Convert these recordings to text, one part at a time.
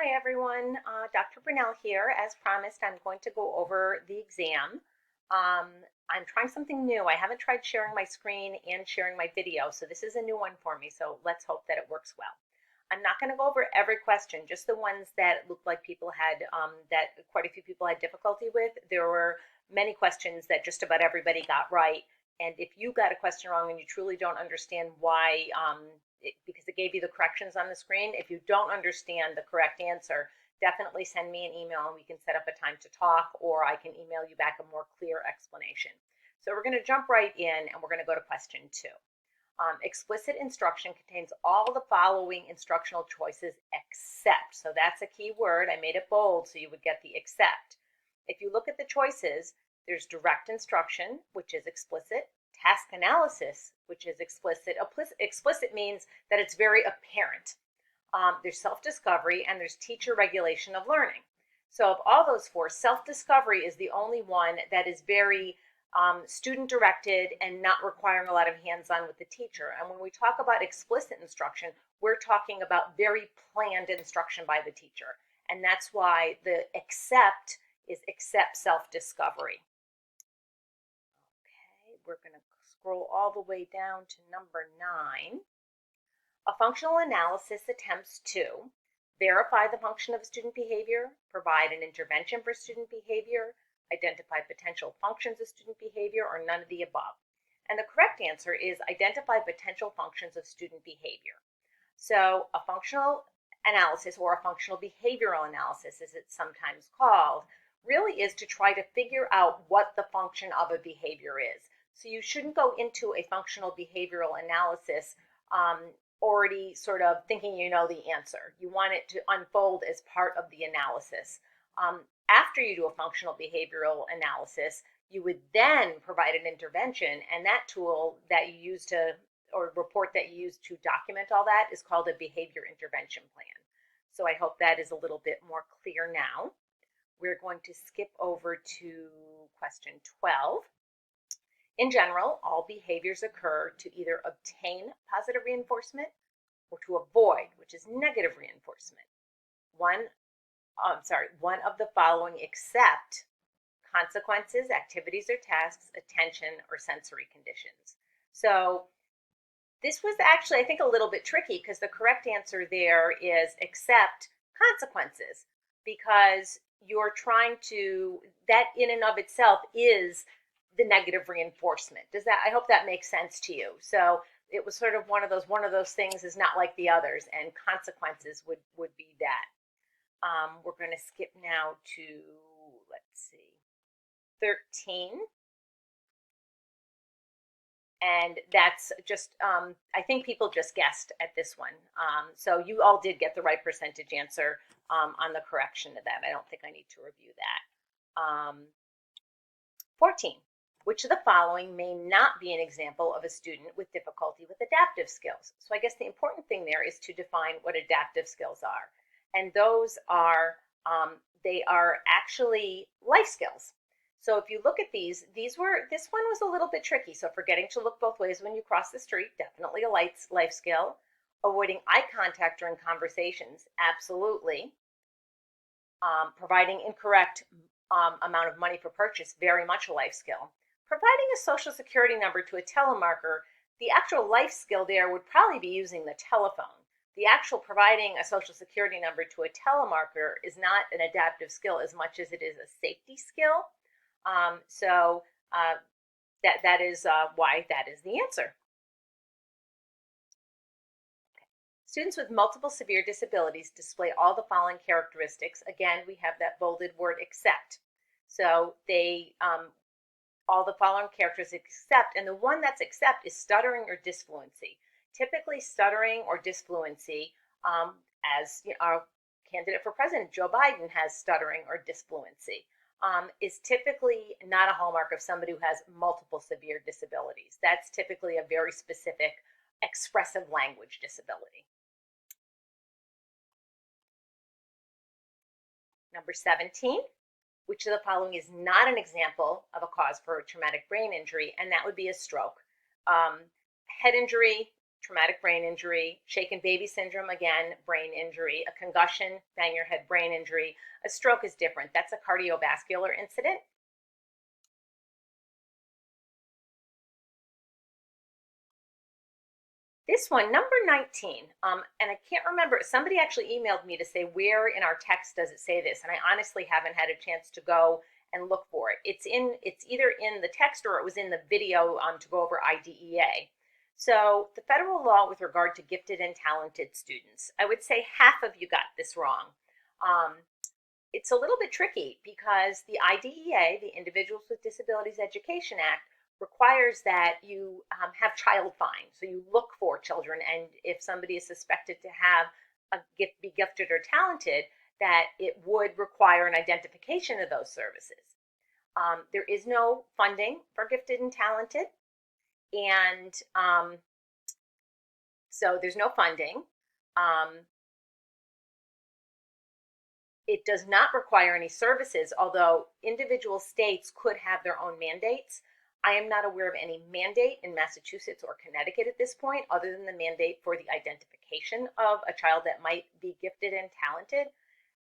Hi everyone, Dr. Brunell here. As promised, I'm going to go over the exam. I'm trying something new. I haven't tried sharing my screen and sharing my video, so this is a new one for me, so let's hope that it works well. I'm not going to go over every question, just the ones that looked like people had, that quite a few people had difficulty with. There were many questions that just about everybody got right, and if you got a question wrong and you truly don't understand why, because it gave you the corrections on the screen, if you don't understand the correct answer, definitely send me an email and we can set up a time to talk, or I can email you back a more clear explanation. So we're going to jump right in and we're going to go to question 2. Explicit instruction contains all the following instructional choices except. So that's a key word. I made it bold so you would get the except. If you look at the choices, there's direct instruction, which is explicit, task analysis, which is explicit. Explicit means that it's very apparent. There's self-discovery, and there's teacher regulation of learning. So of all those four, self-discovery is the only one that is very student-directed and not requiring a lot of hands-on with the teacher. And when we talk about explicit instruction, we're talking about very planned instruction by the teacher. And that's why the except is except self-discovery. Okay, we're going to scroll all the way down to number 9. A functional analysis attempts to verify the function of student behavior, provide an intervention for student behavior, identify potential functions of student behavior, or none of the above. And the correct answer is identify potential functions of student behavior. So a functional analysis, or a functional behavioral analysis as it's sometimes called, really is to try to figure out what the function of a behavior is. So you shouldn't go into a functional behavioral analysis already sort of thinking you know the answer. You want it to unfold as part of the analysis. After you do a functional behavioral analysis, you would then provide an intervention, and that tool that you use to, or report that you use to document all that, is called a behavior intervention plan. So I hope that is a little bit more clear now. We're going to skip over to question 12. In general, all behaviors occur to either obtain positive reinforcement or to avoid, which is negative reinforcement. One of the following except consequences, activities or tasks, attention, or sensory conditions. So this was actually, I think, a little bit tricky because the correct answer there is except consequences, because you're trying to, that in and of itself is the negative reinforcement. I hope that makes sense to you. So it was sort of one of those things is not like the others, and consequences would be that. We're going to skip now to, let's see, 13. And that's just, I think people just guessed at this one. So you all did get the right percentage answer on the correction of that. I don't think I need to review that. 14. Which of the following may not be an example of a student with difficulty with adaptive skills? So I guess the important thing there is to define what adaptive skills are. And those are, they are actually life skills. So if you look at this one was a little bit tricky. So forgetting to look both ways when you cross the street, definitely a life skill. Avoiding eye contact during conversations, absolutely. Providing incorrect amount of money for purchase, very much a life skill. Providing a social security number to a telemarketer, the actual life skill there would probably be using the telephone. The actual providing a social security number to a telemarketer is not an adaptive skill as much as it is a safety skill. That is why that is the answer. Okay. Students with multiple severe disabilities display all the following characteristics. Again, we have that bolded word except. So they, all the following characteristics except, and the one that's except is stuttering or disfluency. Typically stuttering or disfluency, as you know, our candidate for president, Joe Biden, has stuttering or disfluency, is typically not a hallmark of somebody who has multiple severe disabilities. That's typically a very specific expressive language disability. Number 17, which of the following is not an example of a cause for a traumatic brain injury, and that would be a stroke. Head injury, traumatic brain injury, shaken baby syndrome, again, brain injury, a concussion, bang your head, brain injury. A stroke is different. That's a cardiovascular incident. This one, number 19, and I can't remember, somebody actually emailed me to say where in our text does it say this, and I honestly haven't had a chance to go and look for it. It's either in the text or it was in the video to go over IDEA. So the federal law with regard to gifted and talented students, I would say half of you got this wrong. It's a little bit tricky because the IDEA, the Individuals with Disabilities Education Act, requires that you have child find. So you look for children, and if somebody is suspected to have be gifted or talented, that it would require an identification of those services. There is no funding for gifted and talented, and so there's no funding. It does not require any services, although individual states could have their own mandates. I am not aware of any mandate in Massachusetts or Connecticut at this point, other than the mandate for the identification of a child that might be gifted and talented.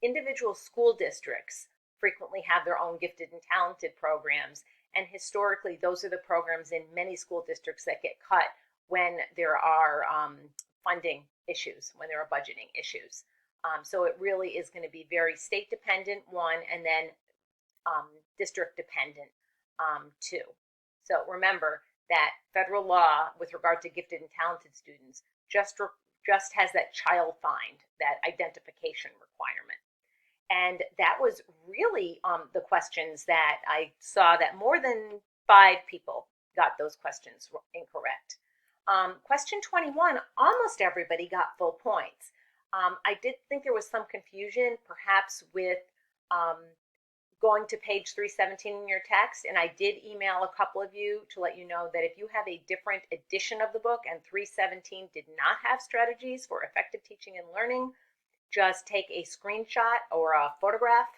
Individual school districts frequently have their own gifted and talented programs, and historically, those are the programs in many school districts that get cut when there are funding issues, when there are budgeting issues. So it really is going to be very state dependent, one, and then district dependent, two. So remember that federal law with regard to gifted and talented students just has that child find, that identification requirement. And that was really the questions that I saw that more than 5 people got those questions incorrect. Question 21, almost everybody got full points. I did think there was some confusion perhaps with going to page 317 in your text, and I did email a couple of you to let you know that if you have a different edition of the book and 317 did not have strategies for effective teaching and learning, just take a screenshot or a photograph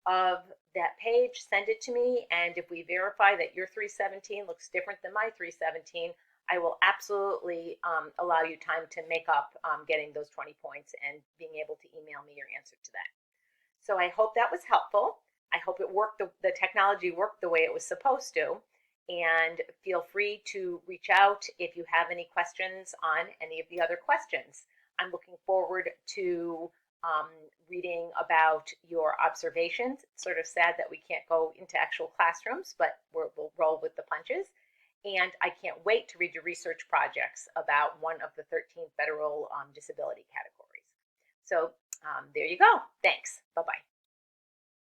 of that page, send it to me, and if we verify that your 317 looks different than my 317, I will absolutely allow you time to make up getting those 20 points and being able to email me your answer to that. So I hope that was helpful. I hope it worked, the technology worked the way it was supposed to, and feel free to reach out if you have any questions on any of the other questions. I'm looking forward to reading about your observations. It's sort of sad that we can't go into actual classrooms, but we'll roll with the punches. And I can't wait to read your research projects about one of the 13 federal disability categories. So there you go. Thanks. Bye-bye.